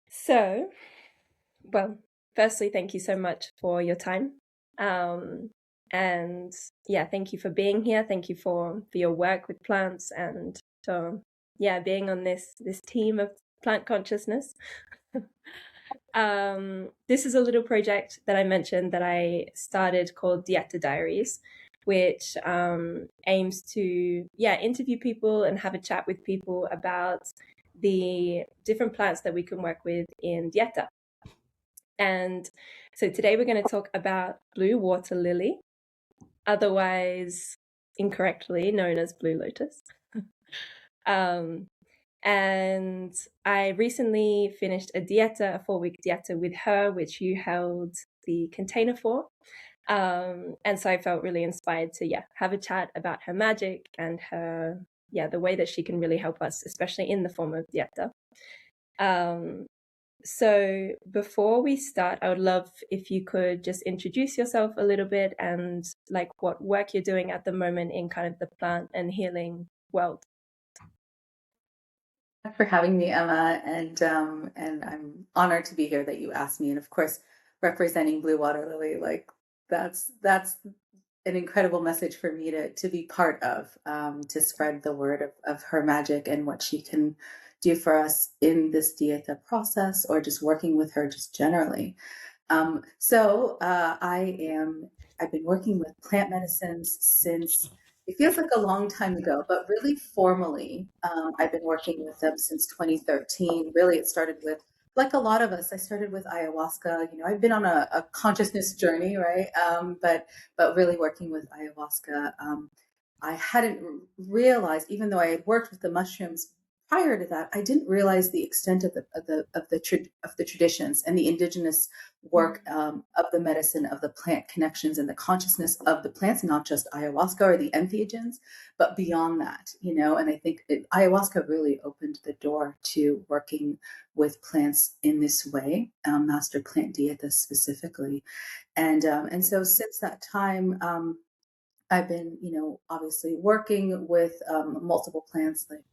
So, well, firstly, thank you so much for your time. And yeah, thank you for being here. Thank you for your work with plants and for being on this team of plant consciousness. This is a little project that I mentioned that I started called Diaries, which aims to interview people and have a chat with people about the different plants that we can work with in Dieta. And so today we're going to talk about blue water lily, otherwise incorrectly known as blue lotus. And I recently finished a Dieta, a 4-week Dieta with her, which you held the container for. And so I felt really inspired to have a chat about her magic and her the way that she can really help us, especially in the form of Dieta. So before we start, I would love if you could just introduce yourself a little bit and like what work you're doing at the moment in kind of the plant and healing world. Thanks for having me, Emma, and I'm honored to be here that you asked me. And of course, representing Blue Water Lily, like that's an incredible message for me to be part of, to spread the word of her magic and what she can do for us in this Dieta process, or just working with her just generally. I've been working with plant medicines since, it feels like a long time ago, but really formally, I've been working with them since 2013. Really, it started with, like a lot of us, I started with ayahuasca. You know, I've been on a consciousness journey, right? But really working with ayahuasca, I hadn't realized, even though I had worked with the mushrooms prior to that, I didn't realize the extent of the traditions and the indigenous work of the medicine, of the plant connections and the consciousness of the plants, not just ayahuasca or the entheogens, but beyond that, you know. And I think ayahuasca really opened the door to working with plants in this way, master plant dietas specifically. And so since that time, I've been, you know, obviously working with multiple plants like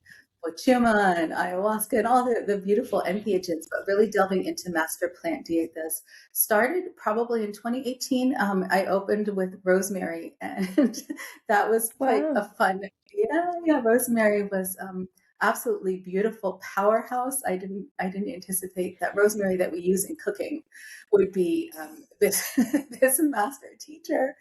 Ochuma and ayahuasca and all the beautiful entheogens, but really delving into master plant dietas. Started probably in 2018. I opened with rosemary, and that was quite a fun dieta. Yeah, rosemary was absolutely beautiful powerhouse. I didn't anticipate that rosemary that we use in cooking would be this this master teacher.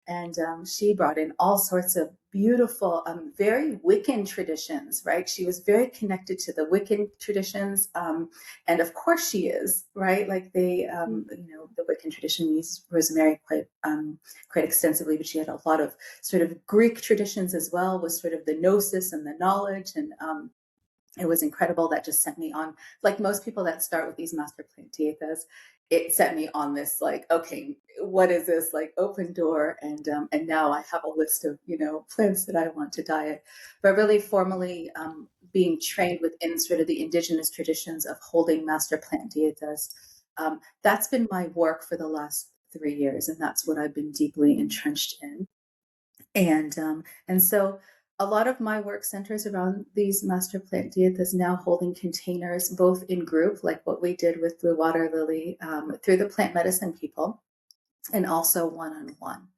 And she brought in all sorts of beautiful, very Wiccan traditions, right? She was very connected to the Wiccan traditions. And of course she is, right? Like you know, the Wiccan tradition uses rosemary quite extensively, but she had a lot of sort of Greek traditions as well, with sort of the gnosis and the knowledge. And it was incredible. That just sent me on, like most people that start with these master plant dietas, it set me on this, like, okay, what is this, like, open door? And now I have a list of, you know, plants that I want to diet. But really formally being trained within sort of the indigenous traditions of holding master plant dietas, that's been my work for the last 3 years, and that's what I've been deeply entrenched in. And so a lot of my work centers around these master plant dietas, now holding containers, both in group, like what we did with Blue Water Lily, through the plant medicine people, and also one-on-one,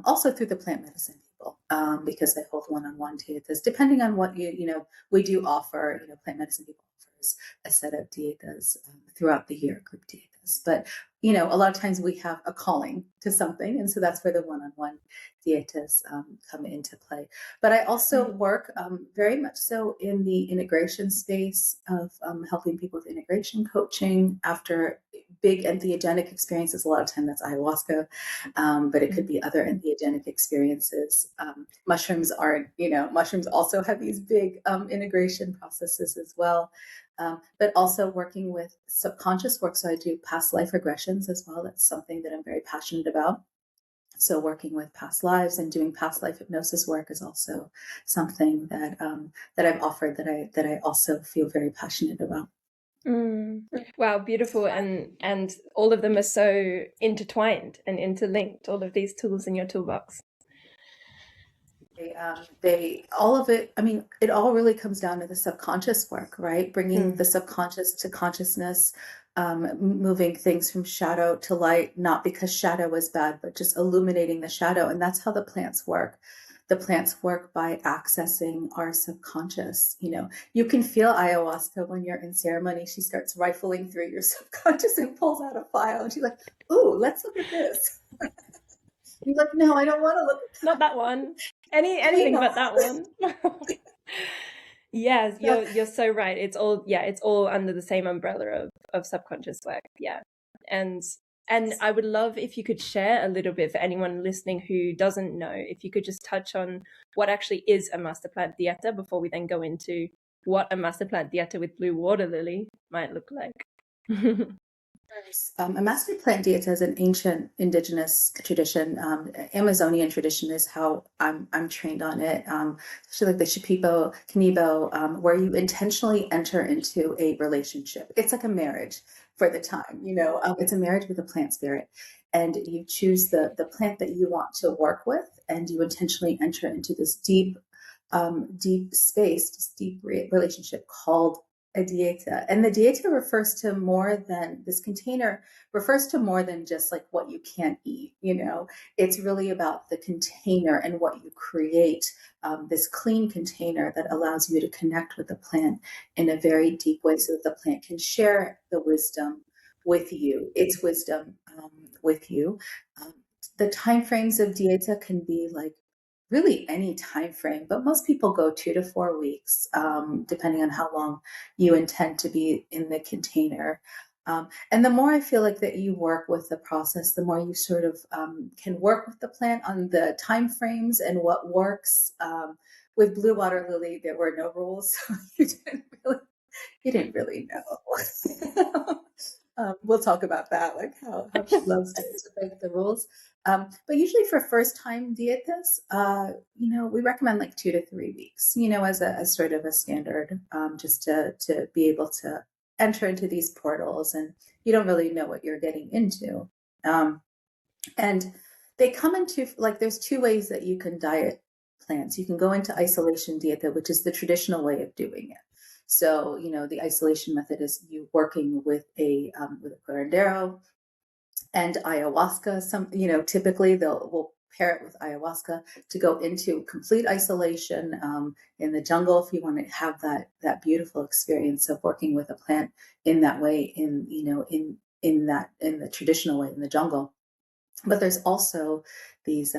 also through the plant medicine people, because they hold one-on-one dietas, depending on what you know, we do offer, you know, plant medicine people offers a set of dietas throughout the year, group dietas. But, you know, a lot of times we have a calling to something. And so that's where the one-on-one dietas come into play. But I also work very much so in the integration space of helping people with integration coaching after big entheogenic experiences. A lot of time that's ayahuasca, but it could be other entheogenic experiences. Mushrooms aren't, you know, mushrooms also have these big integration processes as well. But also working with subconscious work. So I do past life regressions as well. That's something that I'm very passionate about. So working with past lives and doing past life hypnosis work is also something that that I've offered, that I also feel very passionate about. Wow, beautiful. And all of them are so intertwined and interlinked, all of these tools in your toolbox. They all of it, I mean, it all really comes down to the subconscious work, right? Bringing the subconscious to consciousness, moving things from shadow to light, not because shadow is bad, but just illuminating the shadow. And that's how the plants work. The plants work by accessing our subconscious. You know, you can feel ayahuasca when you're in ceremony. She starts rifling through your subconscious and pulls out a file. And she's like, "Ooh, let's look at this." You're like, "No, I don't want to look at that. Not that one. Anything but that one." Yes, you're so right. It's all under the same umbrella of subconscious work. Yeah. And I would love if you could share a little bit for anyone listening who doesn't know, if you could just touch on what actually is a master plant dieta before we then go into what a master plant dieta with blue water lily might look like. A master plant dieta is an ancient indigenous tradition. Amazonian tradition is how I'm trained on it. Especially like the Shipibo, Kanibo, where you intentionally enter into a relationship. It's like a marriage for the time, you know. It's a marriage with a plant spirit, and you choose the plant that you want to work with, and you intentionally enter into this deep space, this deep relationship called a dieta. And the dieta refers to more than this container, refers to more than just like what you can't eat. You know, it's really about the container and what you create, this clean container that allows you to connect with the plant in a very deep way so that the plant can share the wisdom with you, its wisdom with you. The time frames of dieta can be like really any time frame, but most people go 2 to 4 weeks, depending on how long you intend to be in the container. And the more I feel like that you work with the process, the more you sort of can work with the plant on the time frames and what works. With blue water lily, there were no rules, so you didn't really know. We'll talk about that, like how she loves to break the rules. But usually for first time dietas, you know, we recommend like 2 to 3 weeks, you know, as sort of a standard, just to be able to enter into these portals, and you don't really know what you're getting into. And they come into, like, there's two ways that you can diet plants. You can go into isolation dieta, which is the traditional way of doing it. So, you know, the isolation method is you working with a curandero and ayahuasca. Some, you know, typically we'll pair it with ayahuasca to go into complete isolation in the jungle if you want to have that beautiful experience of working with a plant in that way, in, you know, in the traditional way in the jungle. But there's also these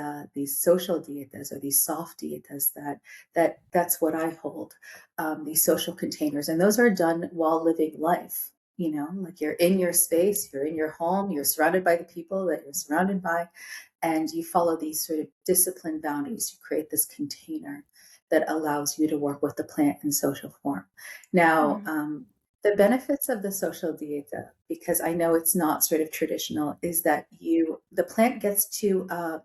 social dietas, or these soft dietas that's what I hold, these social containers, and those are done while living life. You know, like you're in your space, you're in your home, you're surrounded by the people that you're surrounded by, and you follow these sort of discipline boundaries. You create this container that allows you to work with the plant in social form. Now, the benefits of the social dieta, because I know it's not sort of traditional, is that the plant gets to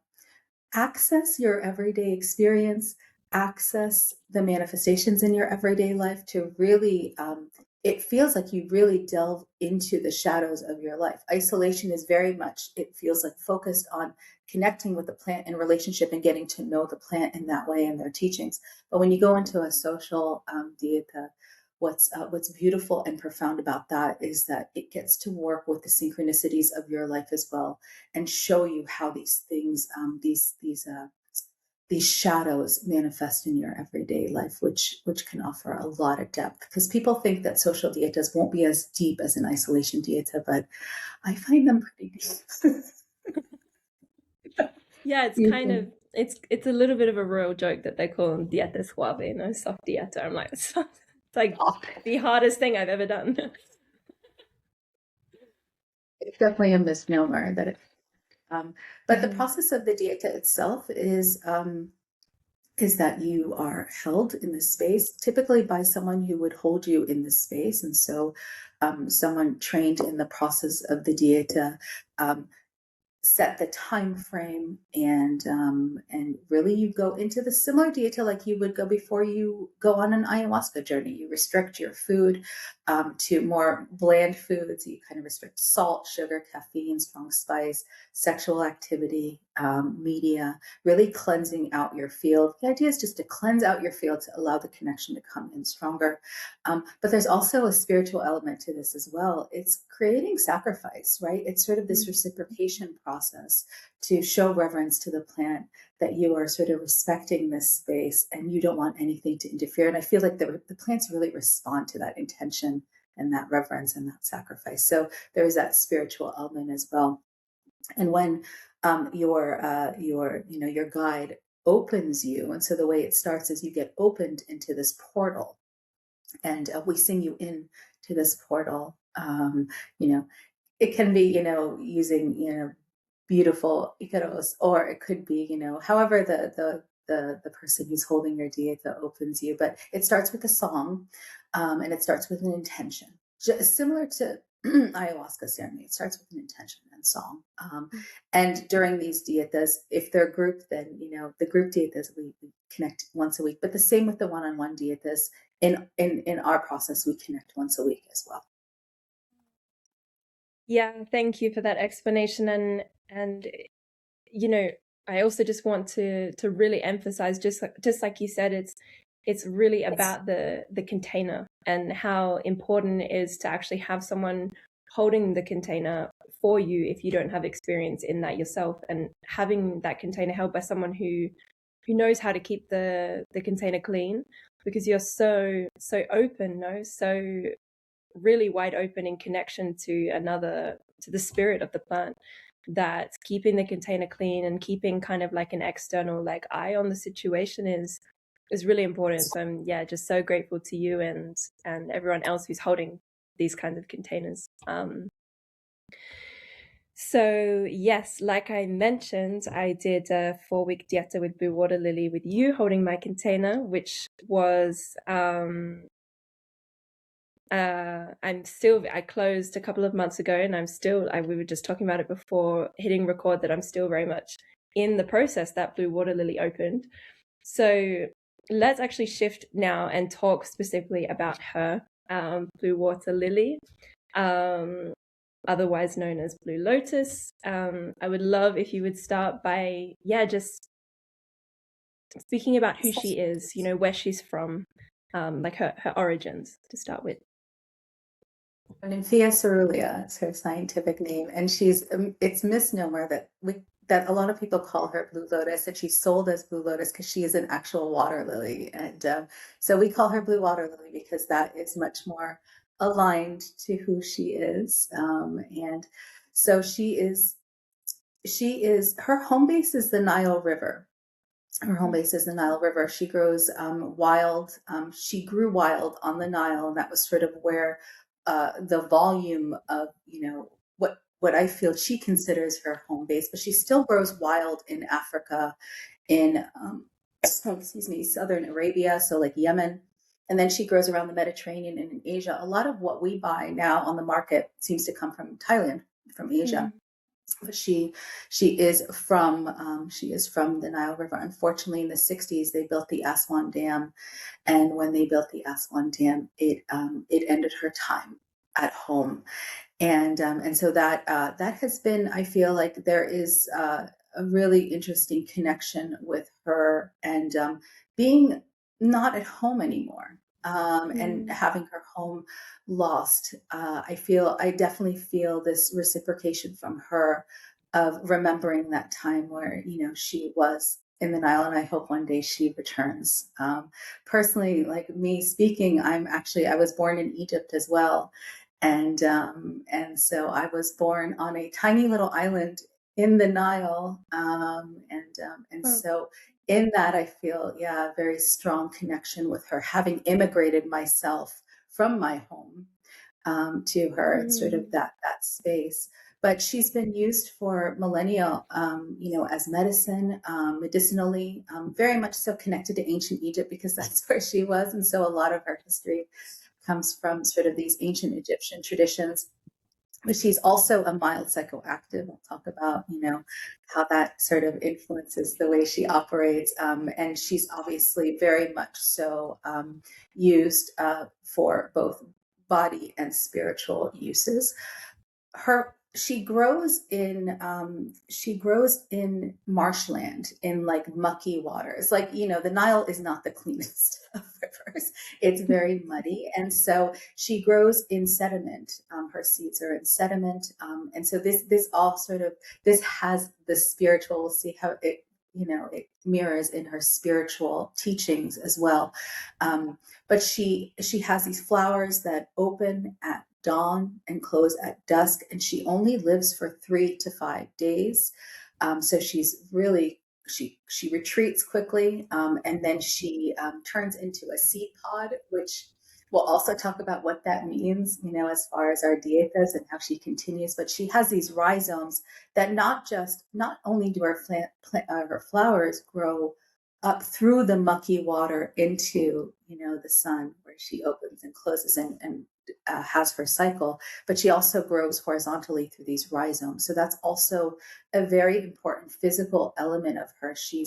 access your everyday experience, access the manifestations in your everyday life, to really, it feels like you really delve into the shadows of your life. Isolation is very much, it feels like, focused on connecting with the plant in relationship and getting to know the plant in that way and their teachings. But when you go into a social dieta, what's beautiful and profound about that is that it gets to work with the synchronicities of your life as well, and show you how these things, these shadows manifest in your everyday life, which can offer a lot of depth. Because people think that social dietas won't be as deep as an isolation dieta, but I find them pretty deep. Yeah, it's kind of, it's a little bit of a royal joke that they call them dieta suave, you know, soft dieta. I'm like, it's like the hardest thing I've ever done. It's definitely a misnomer that but the process of the dieta itself is that you are held in this space, typically by someone who would hold you in this space. And so someone trained in the process of the dieta set the time frame, and really you go into the similar dieta like you would go before you go on an ayahuasca journey. You restrict your food to more bland foods. You kind of restrict salt, sugar, caffeine, strong spice, sexual activity, media, really cleansing out your field. The idea is just to cleanse out your field to allow the connection to come in stronger. But there's also a spiritual element to this as well. It's creating sacrifice, right? It's sort of this reciprocation process to show reverence to the plant, that you are sort of respecting this space and you don't want anything to interfere. And I feel like the plants really respond to that intention and that reverence and that sacrifice. So there's that spiritual element as well. And when your guide opens you, and so the way it starts is you get opened into this portal, and we sing you in to this portal. You know, it can be, using, beautiful icaros, or it could be, however the person who's holding your dieta opens you. But it starts with a song, and it starts with an intention, just similar to ayahuasca ceremony. It starts with an intention and song. And during these dietas, if they're group, then the group dietas we connect once a week. But the same with the one-on-one dietas. In our process, we connect once a week as well. Yeah, thank you for that explanation. And I also just want to really emphasize, just like you said, it's really about the container and how important it is to actually have someone holding the container for you if you don't have experience in that yourself, and having that container held by someone who knows how to keep the container clean, because you're so open, so really wide open in connection to the spirit of the plant, that keeping the container clean and keeping kind of like an external eye on the situation is really important. So I'm just so grateful to you and everyone else who's holding these kinds of containers. So yes, like I mentioned, I did a 4-week dieta with Blue Water Lily with you holding my container, which was I closed a couple of months ago, and we were just talking about it before hitting record, that I'm still very much in the process that Blue Water Lily opened. So let's actually shift now and talk specifically about her, Blue Water Lily, otherwise known as Blue Lotus. I would love if you would start by just speaking about who she is, where she's from, her origins to start with. Nymphia cerulea is her scientific name, and it's misnomer that a lot of people call her Blue Lotus, and she's sold as Blue Lotus because she is an actual water lily. And so we call her Blue Water Lily because that is much more aligned to who she is. And so her home base is the Nile River. Her home base is the Nile River. She grows wild. She grew wild on the Nile, and that was sort of where the volume of, what I feel she considers her home base, but she still grows wild in Africa, in southern Arabia, so like Yemen, and then she grows around the Mediterranean and in Asia. A lot of what we buy now on the market seems to come from Thailand, from Asia. But she is from the Nile River. Unfortunately, in the 60s, they built the Aswan Dam, and when they built the Aswan Dam, it ended her time at home, and so that has been, I feel like there is a really interesting connection with her, and being not at home anymore, and having her home lost. I definitely feel this reciprocation from her of remembering that time where, she was in the Nile, and I hope one day she returns. Personally, like me speaking, I was born in Egypt as well. And so I was born on a tiny little island in the Nile. So in that, I feel, a very strong connection with her, having immigrated myself from my home to her. It's sort of that space. But she's been used for millennia, as medicine, medicinally, very much so connected to ancient Egypt, because that's where she was. And so a lot of her history comes from sort of these ancient Egyptian traditions. but she's also a mild psychoactive. I'll talk about, how that sort of influences the way she operates. And she's obviously very much so used for both body and spiritual uses. She grows in marshland, in like mucky waters. Like, the Nile is not the cleanest of rivers. It's very muddy. And so she grows in sediment. Her seeds are in sediment. And so this all sort of, this has the spiritual, we'll see how it mirrors in her spiritual teachings as well. But she has these flowers that open at dawn and close at dusk, and she only lives for 3 to 5 days. So she's really, she retreats quickly, and then she turns into a seed pod, which we'll also talk about what that means, as far as our dietas and how she continues. But she has these rhizomes that not only do her flowers grow up through the mucky water into, the sun, where she opens and closes and has her cycle, but she also grows horizontally through these rhizomes. So that's also a very important physical element of her. She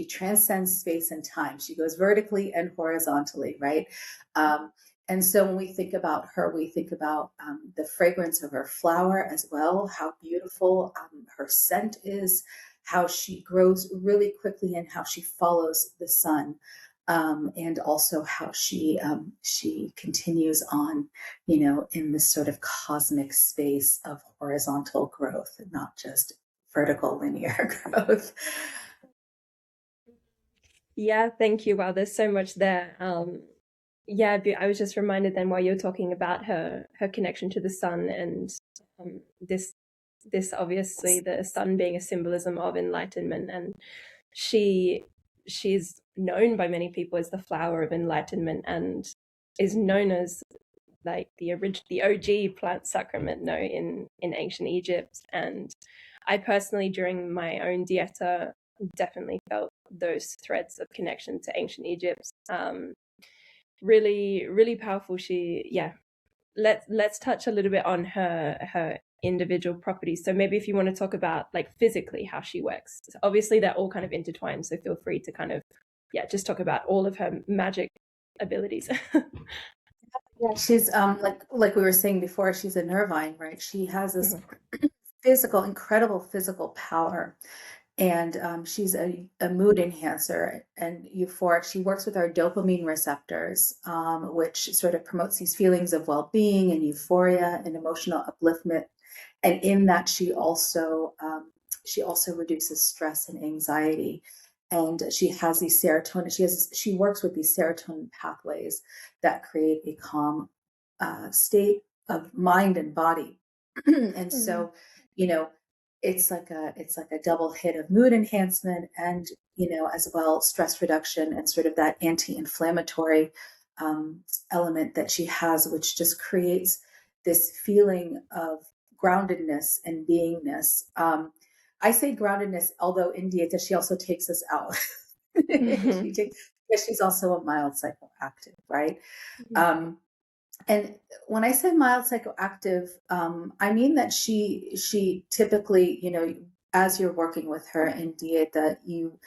transcends space and time. She goes vertically and horizontally, right? And so when we think about her, we think about the fragrance of her flower as well, how beautiful her scent is, how she grows really quickly, and how she follows the sun. And also how she continues on, in this sort of cosmic space of horizontal growth, not just vertical linear growth. Yeah, thank you. Wow, there's so much there. Yeah, I was just reminded then while you're talking about her connection to the sun, and this obviously, the sun being a symbolism of enlightenment, and she's known by many people as the flower of enlightenment, and is known as like the OG plant sacrament, in ancient Egypt. And I personally, during my own dieta, definitely felt those threads of connection to ancient Egypt. Really, really powerful. Let's touch a little bit on her individual properties. So maybe if you want to talk about like physically how she works. Obviously they're all kind of intertwined, so feel free to kind of just talk about all of her magic abilities. Yeah, she's like we were saying before, she's a nervine, right? She has this incredible physical power. And she's a mood enhancer and euphoric. She works with our dopamine receptors, which sort of promotes these feelings of well-being and euphoria and emotional upliftment. And in that, she also reduces stress and anxiety. And she has these serotonin. She works with these serotonin pathways that create a calm state of mind and body. And so, it's like a double hit of mood enhancement and, as well, stress reduction and sort of that anti-inflammatory element that she has, which just creates this feeling of groundedness and beingness. I say groundedness, although in Dieta, she also takes us out. She's also a mild psychoactive, right? And when I say mild psychoactive, I mean that she typically, as you're working with her in Dieta, you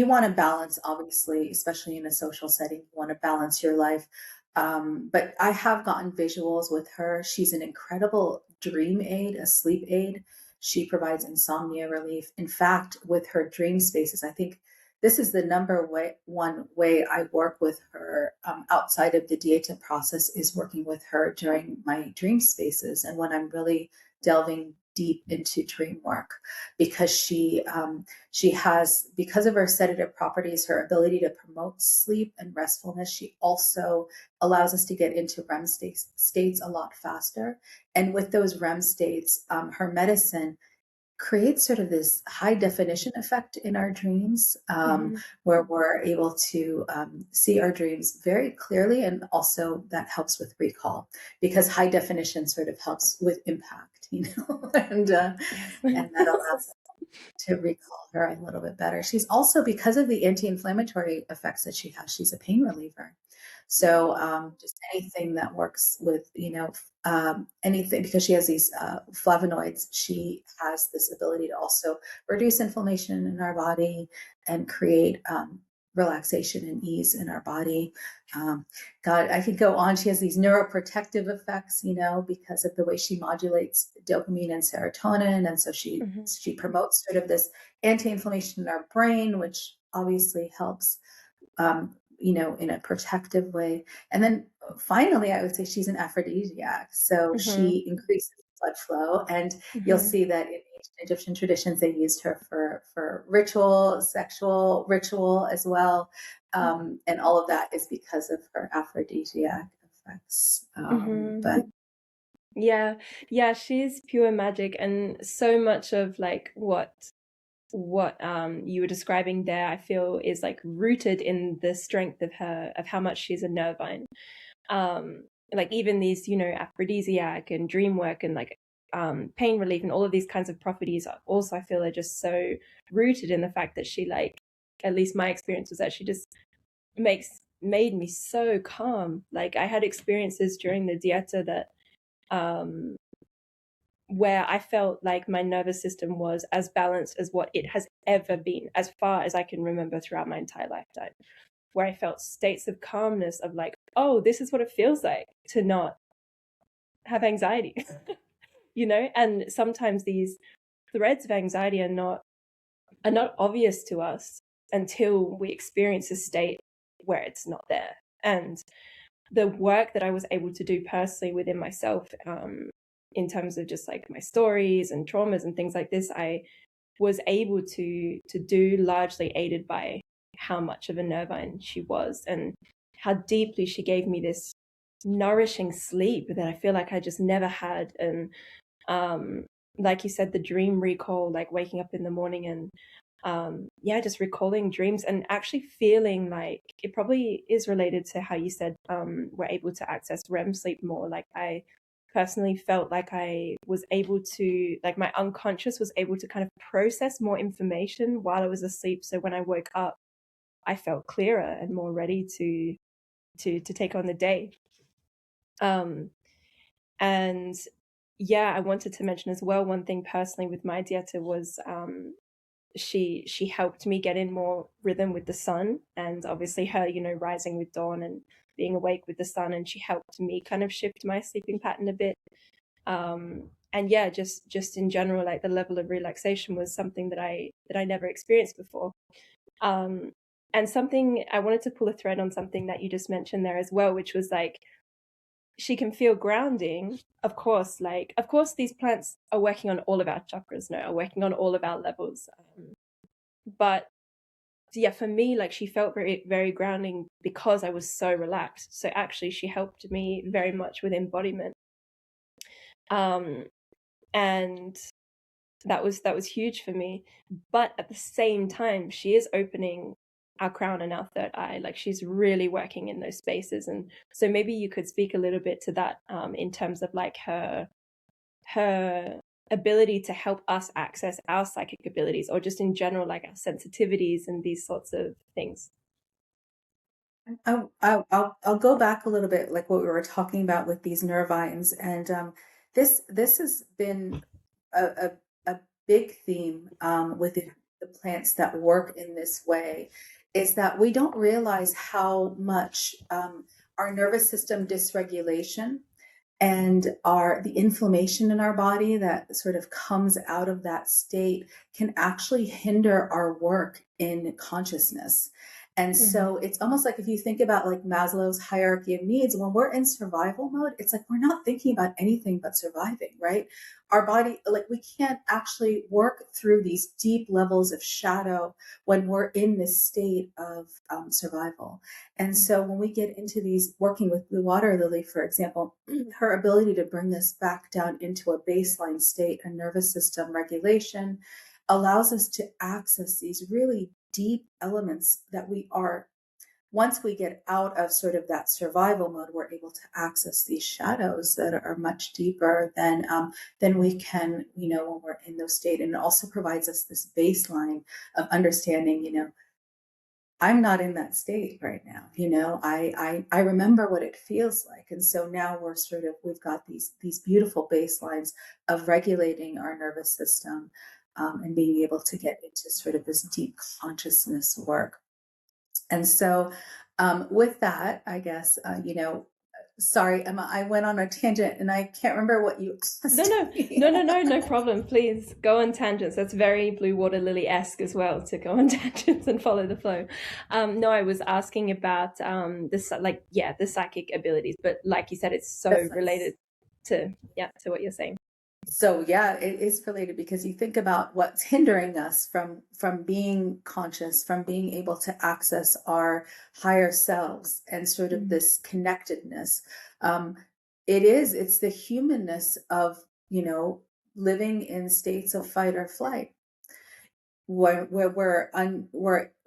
want to balance, obviously, especially in a social setting, you want to balance your life. But I have gotten visuals with her. She's an incredible dream aid, a sleep aid. She provides insomnia relief. In fact, with her dream spaces, I think this is the one way I work with her outside of the Dieta process, is working with her during my dream spaces and when I'm really delving deep into dream work, because she has, because of her sedative properties, her ability to promote sleep and restfulness. She also allows us to get into REM states a lot faster. And with those REM states, her medicine creates sort of this high definition effect in our dreams, where we're able to see our dreams very clearly. And also that helps with recall, because high definition sort of helps with impact, and that allows to recall her a little bit better. She's also, because of the anti-inflammatory effects that she has, she's a pain reliever. So just anything that works with, anything, because she has these flavonoids, she has this ability to also reduce inflammation in our body and create relaxation and ease in our body. God, I could go on. She has these neuroprotective effects, because of the way she modulates dopamine and serotonin. And so she promotes sort of this anti-inflammation in our brain, which obviously helps, in a protective way. And then finally, I would say she's an aphrodisiac. So she increases blood flow. And you'll see that in ancient Egyptian traditions, they used her for ritual, sexual ritual as well. And all of that is because of her aphrodisiac effects. But yeah, she's pure magic, and so much of like what you were describing there, I feel is like rooted in the strength of how much she's a nervine. Like even these, aphrodisiac and dream work and like pain relief and all of these kinds of properties also, I feel, are just so rooted in the fact that she, like, at least my experience was that she just made me so calm. Like I had experiences during the Dieta that where I felt like my nervous system was as balanced as what it has ever been, as far as I can remember throughout my entire lifetime, where I felt states of calmness of like, oh, this is what it feels like to not have anxiety, and sometimes these threads of anxiety are not obvious to us until we experience a state where it's not there. And the work that I was able to do personally within myself, in terms of just like my stories and traumas and things like this, I was able to do largely aided by how much of a nervine she was and how deeply she gave me this nourishing sleep that I feel like I just never had. And like you said, the dream recall, like waking up in the morning and just recalling dreams and actually feeling like it probably is related to how you said we're able to access REM sleep more. Like I personally felt like I was able to, like my unconscious was able to kind of process more information while I was asleep. So when I woke up, I felt clearer and more ready to take on the day. And yeah, I wanted to mention as well, one thing personally with my Dieta was she helped me get in more rhythm with the sun, and obviously her, rising with dawn and being awake with the sun, and she helped me kind of shift my sleeping pattern a bit. And yeah, just in general, like the level of relaxation was something that I never experienced before. And something I wanted to pull a thread on something that you just mentioned there as well, which was like she can feel grounding. Of course, these plants are working on all of our chakras now, are working on all of our levels. But yeah, for me, like she felt very, very grounding because I was so relaxed. So actually she helped me very much with embodiment. And that was huge for me. But at the same time, she is opening our crown and our third eye. Like she's really working in those spaces. And so maybe you could speak a little bit to that, in terms of like her ability to help us access our psychic abilities, or just in general, like our sensitivities and these sorts of things. I'll go back a little bit, like what we were talking about with these nervines, and this has been a big theme within the plants that work in this way, is that we don't realize how much our nervous system dysregulation and the inflammation in our body that sort of comes out of that state can actually hinder our work in consciousness. And so it's almost like if you think about like Maslow's hierarchy of needs, when we're in survival mode, it's like we're not thinking about anything but surviving, right? Our body, like we can't actually work through these deep levels of shadow when we're in this state of survival. And so when we get into these, working with the water lily, for example, her ability to bring this back down into a baseline state, a nervous system regulation, allows us to access these really deep elements that we are once we get out of sort of that survival mode, we're able to access these shadows that are much deeper than we can, when we're in those state. And it also provides us this baseline of understanding, I'm not in that state right now. I remember what it feels like. And so now we've got these beautiful baselines of regulating our nervous system, and being able to get into sort of this deep consciousness work. And so, with that, I guess, sorry, Emma, I went on a tangent and I can't remember what you asked me. No problem. Please go on tangents. That's very Blue Water Lily-esque as well, to go on tangents and follow the flow. No, I was asking about the psychic abilities, but like you said, it's so related to what you're saying. So yeah, it is related, because you think about what's hindering us from being conscious, from being able to access our higher selves and sort of this connectedness. It's the humanness of, living in states of fight or flight, where we're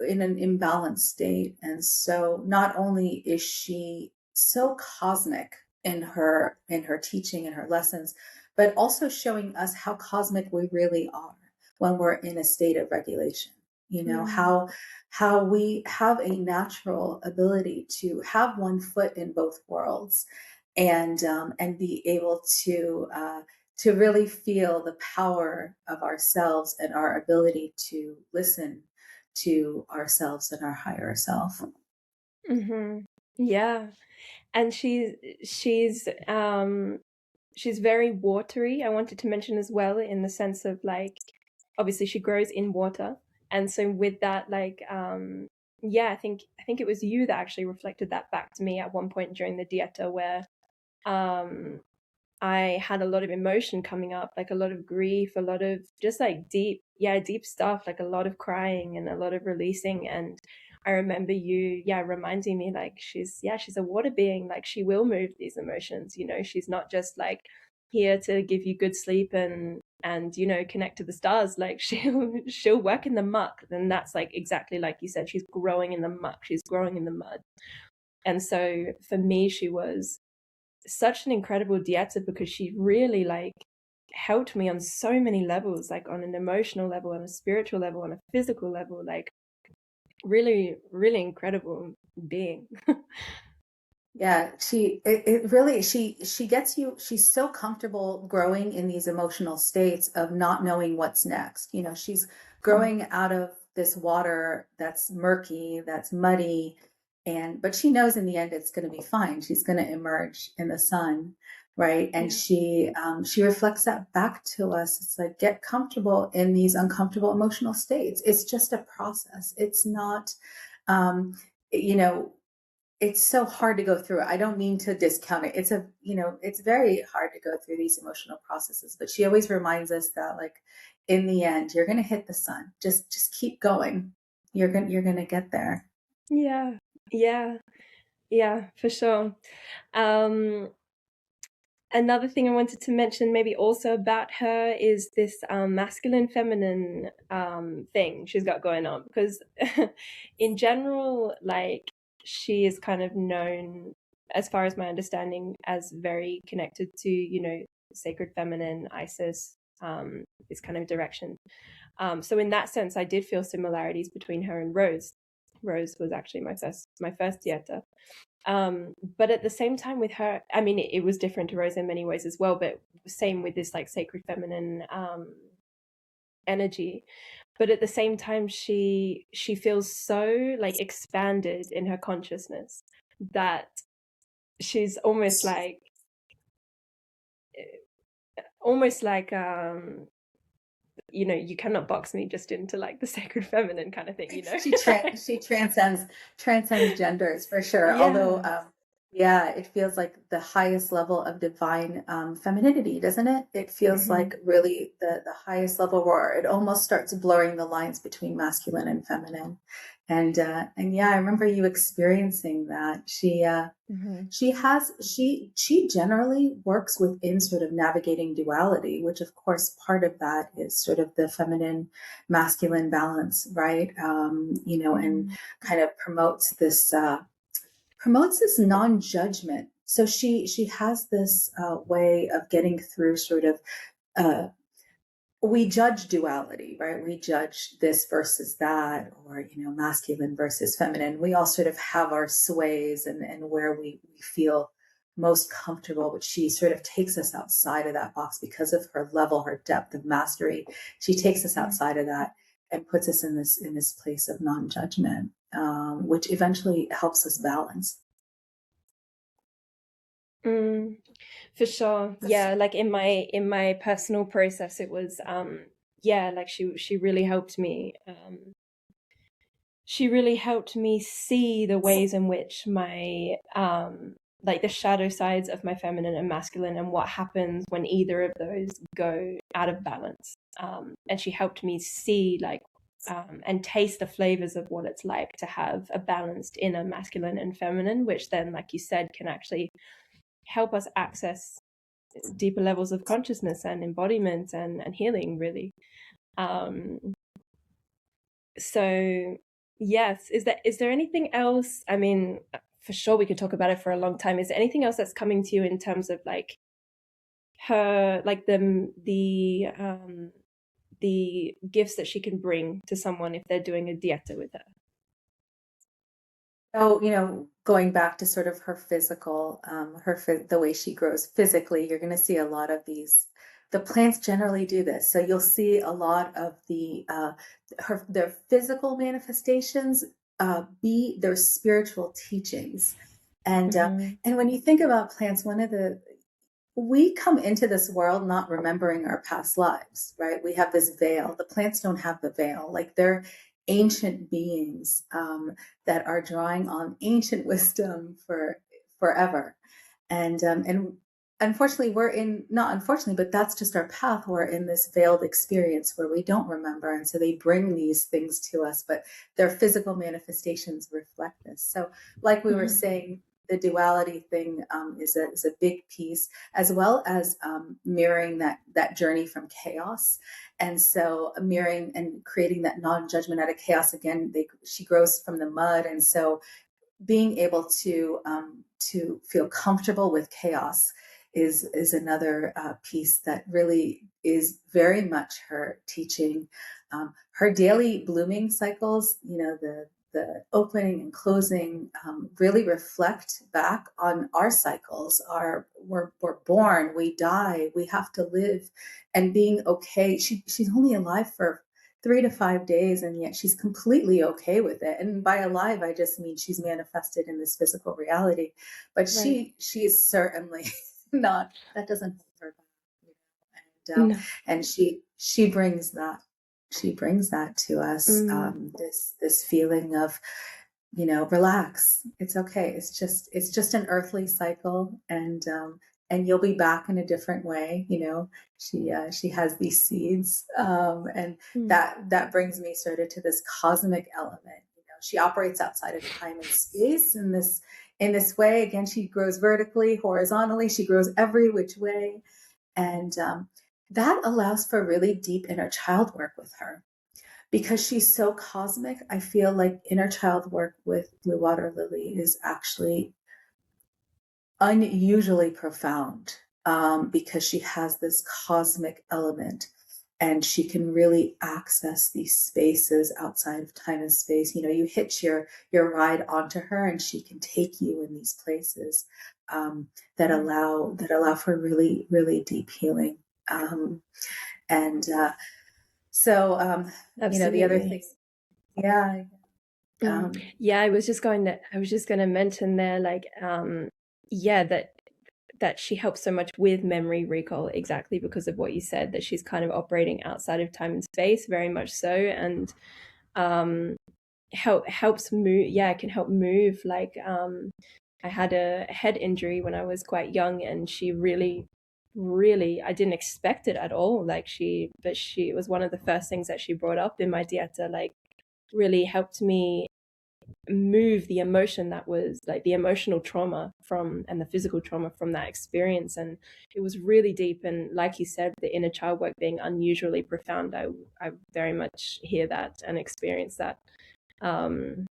in an imbalanced state. And so not only is she so cosmic in her teaching and her lessons, but also showing us how cosmic we really are when we're in a state of regulation. How we have a natural ability to have one foot in both worlds, and be able to really feel the power of ourselves and our ability to listen to ourselves and our higher self. Mm-hmm. Yeah. And she's very watery. I wanted to mention as well, in the sense of, like, obviously she grows in water. And so with that, like, I think it was you that actually reflected that back to me at one point during the Dieta, where I had a lot of emotion coming up, like a lot of grief, a lot of just like deep stuff, like a lot of crying and a lot of releasing. And I remember you, reminding me, like, she's a water being, like she will move these emotions, she's not just like here to give you good sleep and connect to the stars. Like, she'll work in the muck. And that's like exactly like you said, she's growing in the muck, she's growing in the mud. And so for me, she was such an incredible Dieta, because she really like helped me on so many levels, like on an emotional level, on a spiritual level, on a physical level, like really, really incredible being. Yeah, it really, she gets you, she's so comfortable growing in these emotional states of not knowing what's next. She's growing out of this water that's murky, that's muddy, but she knows in the end it's going to be fine. She's going to emerge in the sun, right? And she reflects that back to us. It's like, get comfortable in these uncomfortable emotional states. It's just a process. It's not, it's so hard to go through. I don't mean to discount it. It's very hard to go through these emotional processes, but she always reminds us that, like, in the end, you're going to hit the sun. Just keep going. You're going to get there. Yeah, for sure. Another thing I wanted to mention maybe also about her is this masculine feminine thing she's got going on, because in general, like, she is kind of known, as far as my understanding, as very connected to sacred feminine, Isis, this kind of direction. So in that sense, I did feel similarities between her and Rose. Rose was actually my first Dieta. But at the same time with her, I mean, it was different to Rose in many ways as well, but same with this like sacred feminine energy. But at the same time, she feels so like expanded in her consciousness that she's almost like you cannot box me just into like the sacred feminine kind of thing. She transcends genders for sure. Yeah. Although it feels like the highest level of divine femininity, doesn't it? It feels like really the highest level where it almost starts blurring the lines between masculine and feminine. And yeah, I remember you experiencing that. She generally works within sort of navigating duality, which of course part of that is sort of the feminine masculine balance, right? And kind of promotes this non-judgment. So she has this way of getting through sort of uh, we judge duality, right? We judge this versus that, or masculine versus feminine. We all sort of have our sways and where we feel most comfortable, but she sort of takes us outside of that box because of her level, her depth of mastery. She takes us outside of that and puts us in this place of non-judgment, which eventually helps us balance. For sure. Yeah, like in my personal process, it was like she really helped me. She really helped me see the ways in which my like the shadow sides of my feminine and masculine, and what happens when either of those go out of balance. And she helped me see and taste the flavors of what it's like to have a balanced inner masculine and feminine, which then, like you said, can actually help us access deeper levels of consciousness and embodiment and healing, really. So yes, is there anything else? I mean, for sure we could talk about it for a long time. Is there anything else that's coming to you in terms of like her, like the gifts that she can bring to someone if they're doing a dieta with her? So, going back to sort of her physical, the way she grows physically, you're going to see a lot of these. The plants generally do this. So you'll see a lot of their physical manifestations be their spiritual teachings. And when you think about plants, we come into this world not remembering our past lives, right? We have this veil. The plants don't have the veil. Like they're ancient beings that are drawing on ancient wisdom for forever. And unfortunately, not unfortunately, but that's just our path. We're in this veiled experience where we don't remember. And so they bring these things to us, but their physical manifestations reflect this. So like we were saying, the duality thing is a big piece, as well as mirroring that journey from chaos. And so mirroring and creating that non-judgment out of chaos. Again, she grows from the mud. And so being able to feel comfortable with chaos is another piece that really is very much her teaching. Her daily blooming cycles, the opening and closing really reflect back on our cycles. We're born, we die, we have to live, and being okay. She's only alive for 3 to 5 days, and yet she's completely okay with it. And by alive, I just mean she's manifested in this physical reality. But Right. she is certainly not. That doesn't hold her back. And she brings that. She brings that to us. This feeling of, relax. It's okay. It's just an earthly cycle, and you'll be back in a different way. She has these seeds, and that brings me sort of to this cosmic element. She operates outside of time and space in this way. Again, she grows vertically, horizontally. She grows every which way, and that allows for really deep inner child work with her. Because she's so cosmic, I feel like inner child work with Blue Water Lily is actually unusually profound, because she has this cosmic element, and she can really access these spaces outside of time and space. You hitch your ride onto her, and she can take you in these places that allow for really, really deep healing. And so, the other thing, yeah. I was just going to mention there, like, that she helps so much with memory recall, exactly because of what you said, that she's kind of operating outside of time and space, very much so, and helps move. Yeah, it can help move. Like, I had a head injury when I was quite young, and she really, I didn't expect it at all. Like, it was one of the first things that she brought up in my dieta, like really helped me move the emotion that was like the emotional trauma from and the physical trauma from that experience. And it was really deep, and like you said, the inner child work being unusually profound. I very much hear that and experience that. And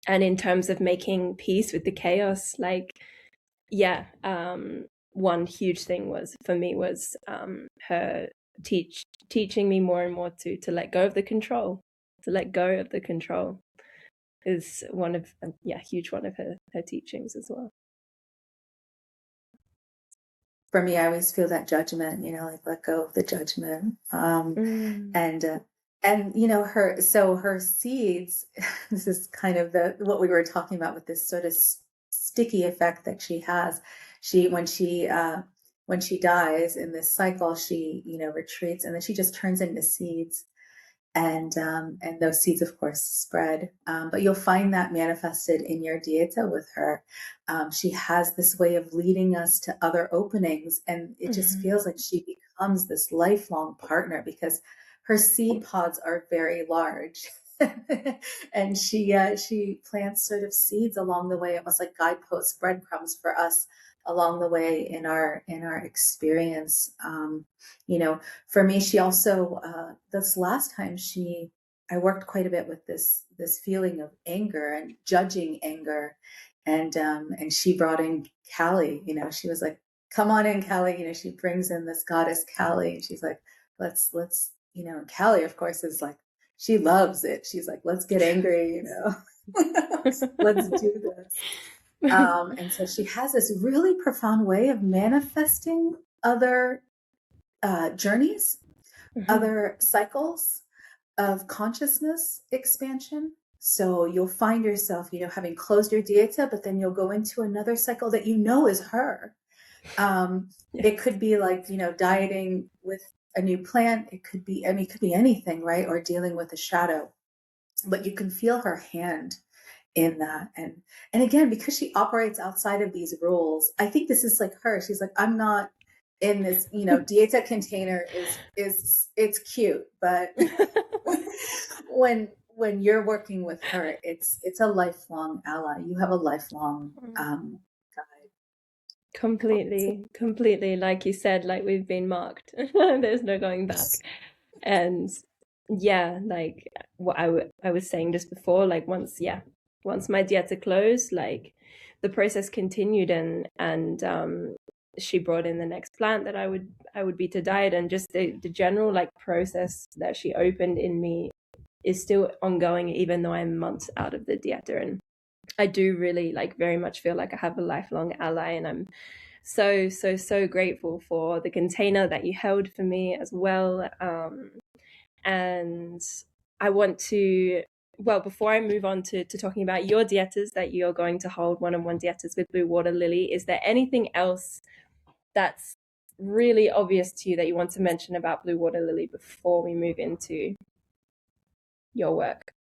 in terms of making peace with the chaos, like, yeah, one huge thing was for me was her teaching me more and more to let go of the control, to let go of the control is one of huge one of her teachings as well. For me, I always feel that judgment, like let go of the judgment. And her seeds, this is kind of what we were talking about with this sort of sticky effect that she has. When she dies in this cycle, she, retreats, and then she just turns into seeds. And those seeds, of course, spread. But you'll find that manifested in your Dieta with her. She has this way of leading us to other openings, and it just feels like she becomes this lifelong partner because her seed pods are very large. And she plants sort of seeds along the way, almost like guideposts, breadcrumbs for us along the way in our experience. For me, she also this last time I worked quite a bit with this feeling of anger and judging anger, and she brought in Kali. She was like, "Come on in, Kali." She brings in this goddess Kali, and she's like, "Let's." Kali, of course, is like, she loves it. She's like, "Let's get angry, let's do this." And so she has this really profound way of manifesting other journeys, other cycles of consciousness expansion. So you'll find yourself, having closed your Dieta, but then you'll go into another cycle that is her. It could be like, dieting with a new plant. It could be anything, right? Or dealing with a shadow. But you can feel her hand in that. And again, because she operates outside of these rules, I think this is like her. She's like, I'm not in this, Dieta container is it's cute, but when you're working with her, it's a lifelong ally. You have a lifelong guide. Completely, like you said, like we've been marked. There's no going back. And yeah, like what I was saying just before, like once my Dieta closed, like the process continued, and she brought in the next plant that I would be to diet, and just the general like process that she opened in me is still ongoing, even though I'm months out of the Dieta. And I do really like very much feel like I have a lifelong ally, and I'm so grateful for the container that you held for me as well. And I want to, well, before I move on to talking about your Dietas that you're going to hold one-on-one Dietas with Blue Water Lily, is there anything else that's really obvious to you that you want to mention about Blue Water Lily before we move into your work?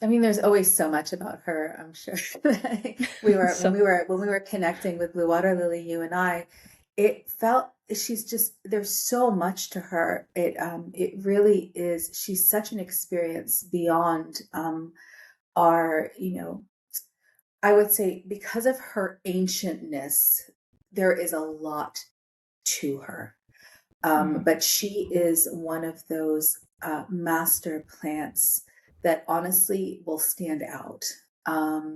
I mean, there's always so much about her. I'm sure when we were connecting with Blue Water Lily, you and I, it felt there's so much to her. It really is. She's such an experience beyond our, I would say, because of her ancientness, there is a lot to her. But she is one of those master plants that honestly will stand out.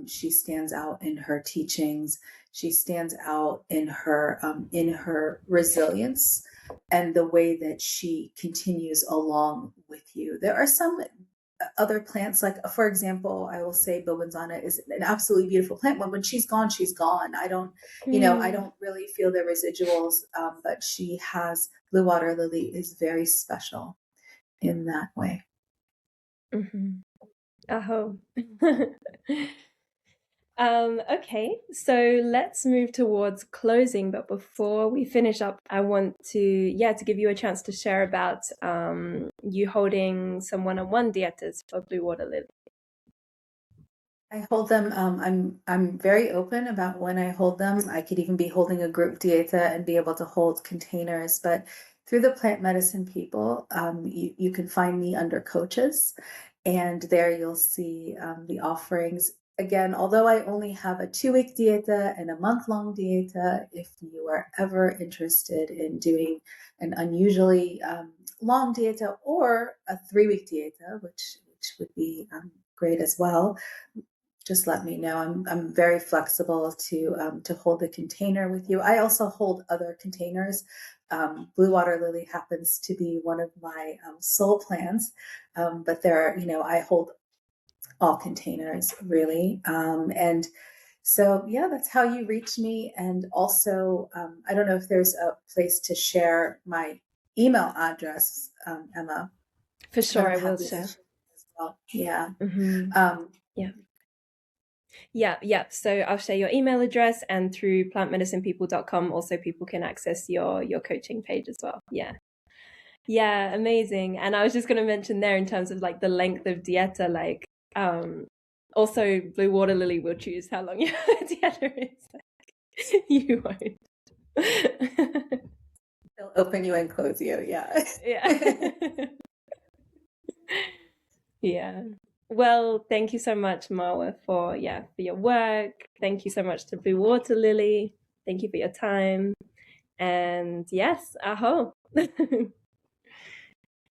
She stands out in her teachings. She stands out in her resilience and the way that she continues along with you. There are some other plants, like, for example, I will say Bobanzana is an absolutely beautiful plant. When she's gone, she's gone. I don't really feel the residuals, but she has, Blue Water Lily is very special in that way. Aho. Okay, so let's move towards closing, but before we finish up, I want to give you a chance to share about you holding some one-on-one Dietas for Blue Water Lily. I hold them. I'm very open about when I hold them. I could even be holding a group Dieta and be able to hold containers, but through the plant medicine people, you can find me under coaches. And there you'll see the offerings. Again, although I only have a 2-week dieta and a month-long dieta, if you are ever interested in doing an unusually long dieta or a 3-week dieta, which would be great as well, just let me know. I'm very flexible to hold the container with you. I also hold other containers. Blue water lily happens to be one of my soul plants, but there, I hold all containers really, and so yeah, that's how you reach me. And also, I don't know if there's a place to share my email address, Emma. For sure, I will share share. as well. Yeah. Yeah. Yeah. So I'll share your email address, and through plantmedicinepeople.com also people can access your coaching page as well. Yeah, amazing. And I was just going to mention there, in terms of like the length of dieta, like also blue water lily will choose how long your dieta is. You won't. They'll open you and close you. Yeah. Yeah. Well, thank you so much, Marwa, for your work. Thank you so much to Blue Water Lily. Thank you for your time. And yes, aho.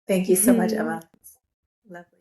Thank you so much, Emma. Lovely.